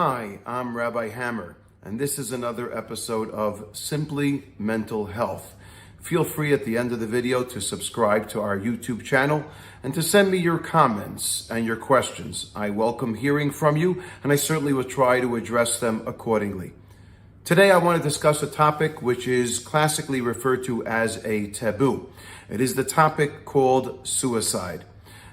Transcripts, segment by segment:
Hi, I'm Rabbi Hammer, and this is another episode of Simply Mental Health. Feel free at the end of the video to subscribe to our YouTube channel and to send me your comments and your questions. I welcome hearing from you, and I certainly will try to address them accordingly. Today I want to discuss a topic which is classically referred to as a taboo. It is the topic called suicide.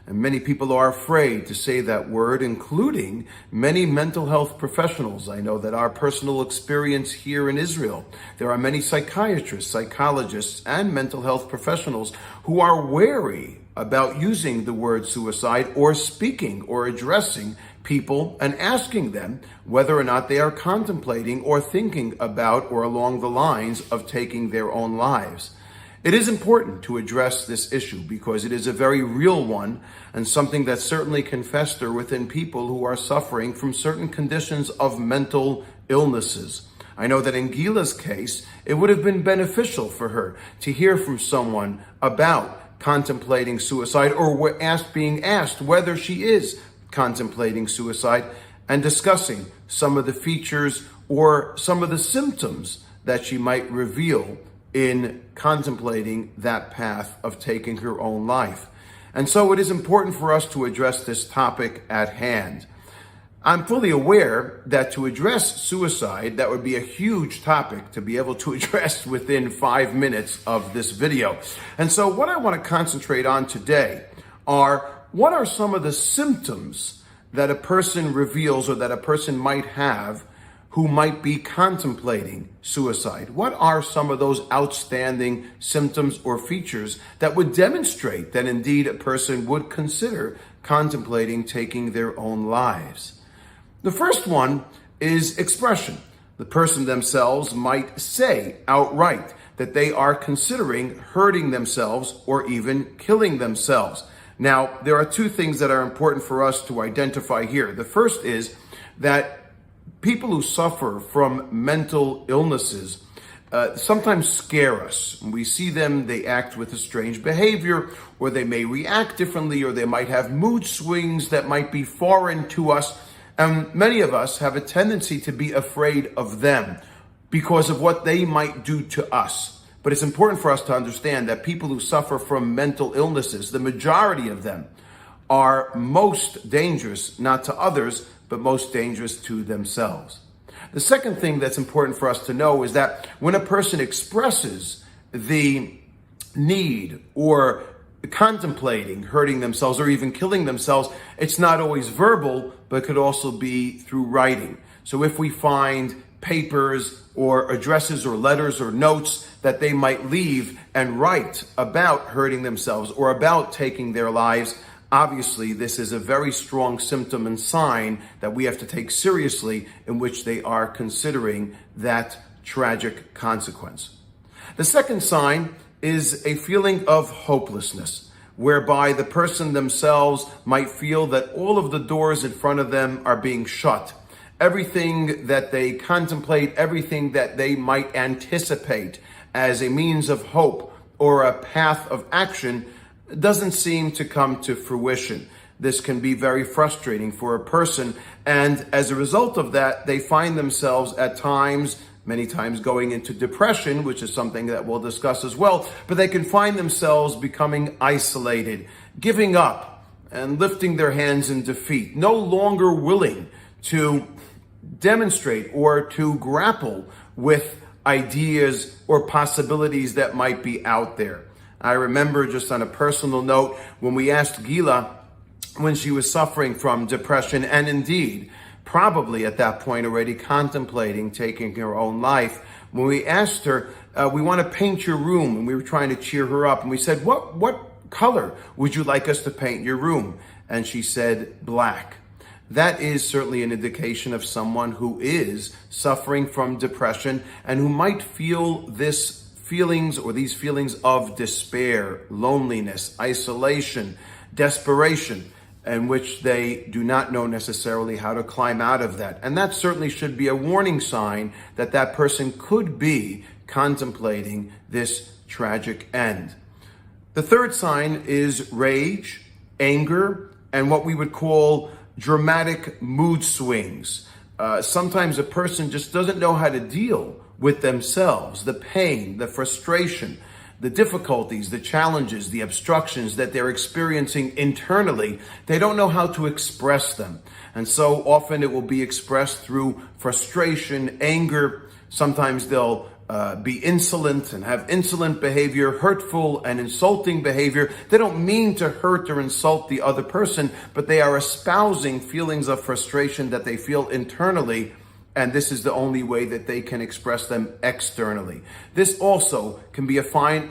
And many people are afraid to say that word, including many mental health professionals. I know that our personal experience here in Israel, there are many psychiatrists, psychologists, and mental health professionals who are wary about using the word suicide or speaking or addressing people and asking them whether or not they are contemplating or thinking about or along the lines of taking their own lives. It is important to address this issue because it is a very real one and something that certainly can fester within people who are suffering from certain conditions of mental illnesses. I know that in Gila's case, it would have been beneficial for her to hear from someone about contemplating suicide or being asked whether she is contemplating suicide and discussing some of the features or some of the symptoms that she might reveal in contemplating that path of taking her own life. And so it is important for us to address this topic at hand. I'm fully aware that to address suicide, that would be a huge topic to be able to address within 5 minutes of this video. And so what I want to concentrate on today are what are some of the symptoms that a person reveals or that a person might have who might be contemplating suicide. What are some of those outstanding symptoms or features that would demonstrate that indeed a person would consider contemplating taking their own lives? The first one is expression. The person themselves might say outright that they are considering hurting themselves or even killing themselves. Now, there are two things that are important for us to identify here. The first is that people who suffer from mental illnesses sometimes scare us. When we see them, they act with a strange behavior, or they may react differently, or they might have mood swings that might be foreign to us. And many of us have a tendency to be afraid of them because of what they might do to us. But it's important for us to understand that people who suffer from mental illnesses, the majority of them, are most dangerous, not to others, but most dangerous to themselves. The second thing that's important for us to know is that when a person expresses the need or contemplating hurting themselves or even killing themselves, it's not always verbal, but could also be through writing. So if we find papers or addresses or letters or notes that they might leave and write about hurting themselves or about taking their lives, obviously, this is a very strong symptom and sign that we have to take seriously in which they are considering that tragic consequence. The second sign is a feeling of hopelessness, whereby the person themselves might feel that all of the doors in front of them are being shut. Everything that they contemplate, everything that they might anticipate as a means of hope or a path of action doesn't seem to come to fruition. This can be very frustrating for a person, and as a result of that, they find themselves at times, many times going into depression, which is something that we'll discuss as well, but they can find themselves becoming isolated, giving up, and lifting their hands in defeat, no longer willing to demonstrate or to grapple with ideas or possibilities that might be out there. I remember, just on a personal note, when we asked Gila when she was suffering from depression and indeed probably at that point already contemplating taking her own life, when we asked her, we want to paint your room, and we were trying to cheer her up, and we said, what color would you like us to paint your room? And she said, black. That is certainly an indication of someone who is suffering from depression and who might feel these feelings of despair, loneliness, isolation, desperation, in which they do not know necessarily how to climb out of that. And that certainly should be a warning sign that that person could be contemplating this tragic end. The third sign is rage, anger, and what we would call dramatic mood swings. Sometimes a person just doesn't know how to deal with themselves, the pain, the frustration, the difficulties, the challenges, the obstructions that they're experiencing internally. They don't know how to express them. And so often it will be expressed through frustration, anger. Sometimes they'll be insolent and have insolent behavior, hurtful and insulting behavior. They don't mean to hurt or insult the other person, but they are espousing feelings of frustration that they feel internally, and this is the only way that they can express them externally. This also can be a sign,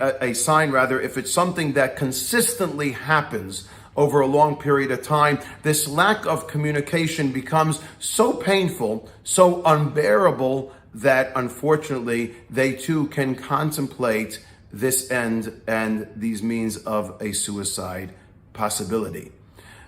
if it's something that consistently happens over a long period of time. This lack of communication becomes so painful, so unbearable, that unfortunately they too can contemplate this end and these means of a suicide possibility.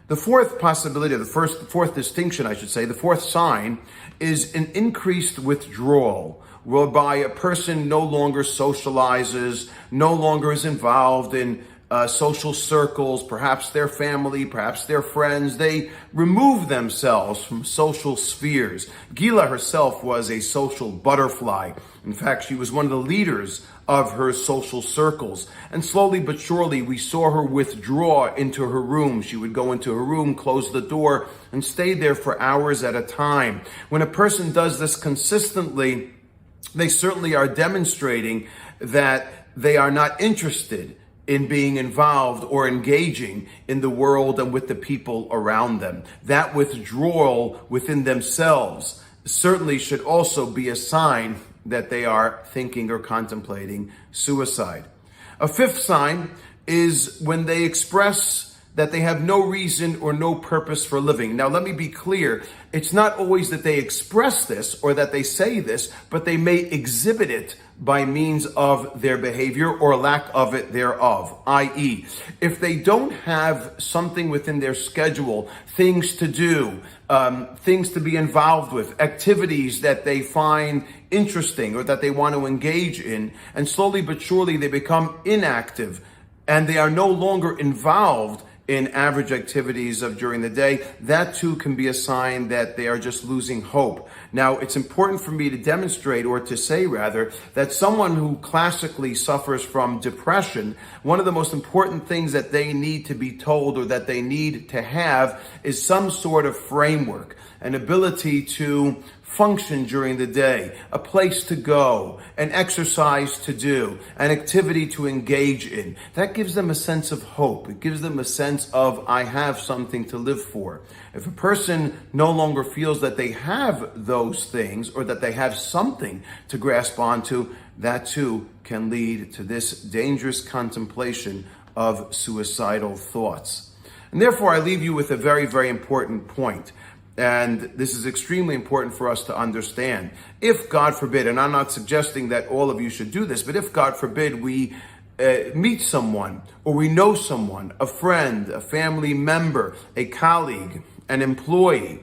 The fourth possibility, the fourth distinction, I should say, the fourth sign is an increased withdrawal, whereby a person no longer socializes, no longer is involved in social circles, perhaps their family, perhaps their friends. They remove themselves from social spheres. Gila herself was a social butterfly. In fact, she was one of the leaders of her social circles. And slowly but surely, we saw her withdraw into her room. She would go into her room, close the door, and stay there for hours at a time. When a person does this consistently, they certainly are demonstrating that they are not interested in being involved or engaging in the world and with the people around them. That withdrawal within themselves certainly should also be a sign that they are thinking or contemplating suicide. A fifth sign is when they express that they have no reason or no purpose for living. Now, let me be clear. It's not always that they express this or that they say this, but they may exhibit it by means of their behavior or lack of it thereof. I.e., if they don't have something within their schedule, things to do, things to be involved with, activities that they find interesting or that they want to engage in, and slowly but surely they become inactive and they are no longer involved in average activities of during the day, that too can be a sign that they are just losing hope. Now, it's important for me to demonstrate, or to say rather, that someone who classically suffers from depression, one of the most important things that they need to be told or that they need to have is some sort of framework, an ability to function during the day, a place to go, an exercise to do, an activity to engage in. That gives them a sense of hope. It gives them a sense of, I have something to live for. If a person no longer feels that they have those things or that they have something to grasp onto, that too can lead to this dangerous contemplation of suicidal thoughts. And therefore, I leave you with a very, very important point. And this is extremely important for us to understand. If, God forbid, and I'm not suggesting that all of you should do this, but if, God forbid, we meet someone or we know someone, a friend, a family member, a colleague, an employee,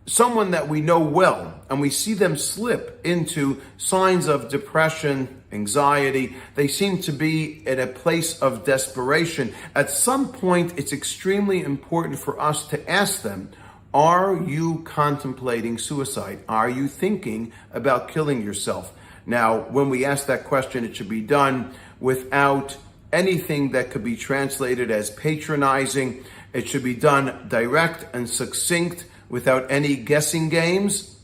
someone that we know well, and we see them slip into signs of depression, anxiety, they seem to be in a place of desperation. At some point, it's extremely important for us to ask them, are you contemplating suicide? Are you thinking about killing yourself? Now, when we ask that question, it should be done without anything that could be translated as patronizing. It should be done direct and succinct without any guessing games.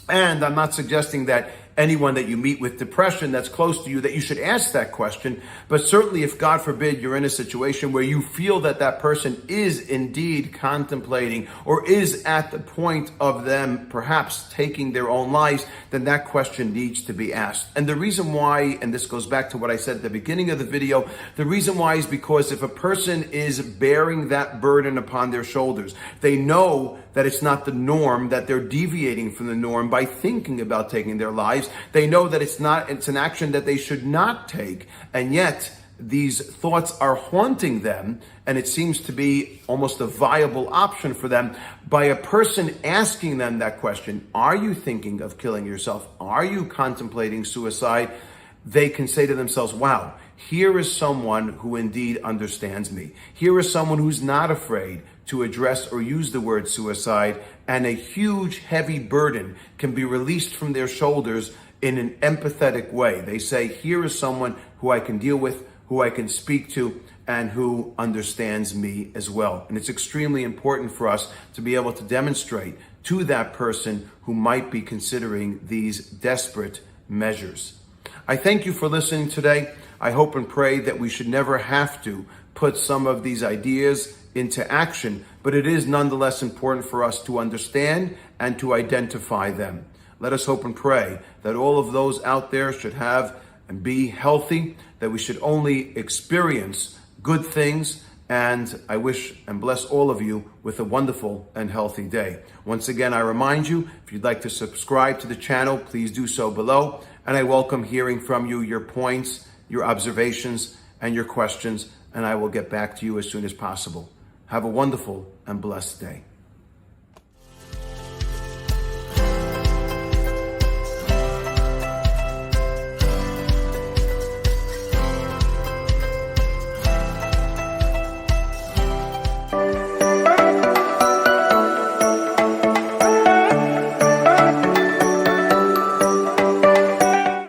And I'm not suggesting that anyone that you meet with depression that's close to you, that you should ask that question. But certainly if, God forbid, you're in a situation where you feel that that person is indeed contemplating or is at the point of them perhaps taking their own lives, then that question needs to be asked. And the reason why, and this goes back to what I said at the beginning of the video, the reason why is because if a person is bearing that burden upon their shoulders, they know that it's not the norm, that they're deviating from the norm by thinking about taking their lives. They know that it's an action that they should not take, and yet these thoughts are haunting them, and it seems to be almost a viable option for them. By a person asking them that question, are you thinking of killing yourself? Are you contemplating suicide? They can say to themselves, wow, here is someone who indeed understands me. Here is someone who's not afraid to address or use the word suicide, and a huge, heavy burden can be released from their shoulders in an empathetic way. They say, here is someone who I can deal with, who I can speak to, and who understands me as well. And it's extremely important for us to be able to demonstrate to that person who might be considering these desperate measures. I thank you for listening today. I hope and pray that we should never have to put some of these ideas into action, but it is nonetheless important for us to understand and to identify them. Let us hope and pray that all of those out there should have and be healthy, that we should only experience good things, and I wish and bless all of you with a wonderful and healthy day. Once again, I remind you, if you'd like to subscribe to the channel, please do so below, and I welcome hearing from you, your points, your observations, and your questions, and I will get back to you as soon as possible. Have a wonderful and blessed day.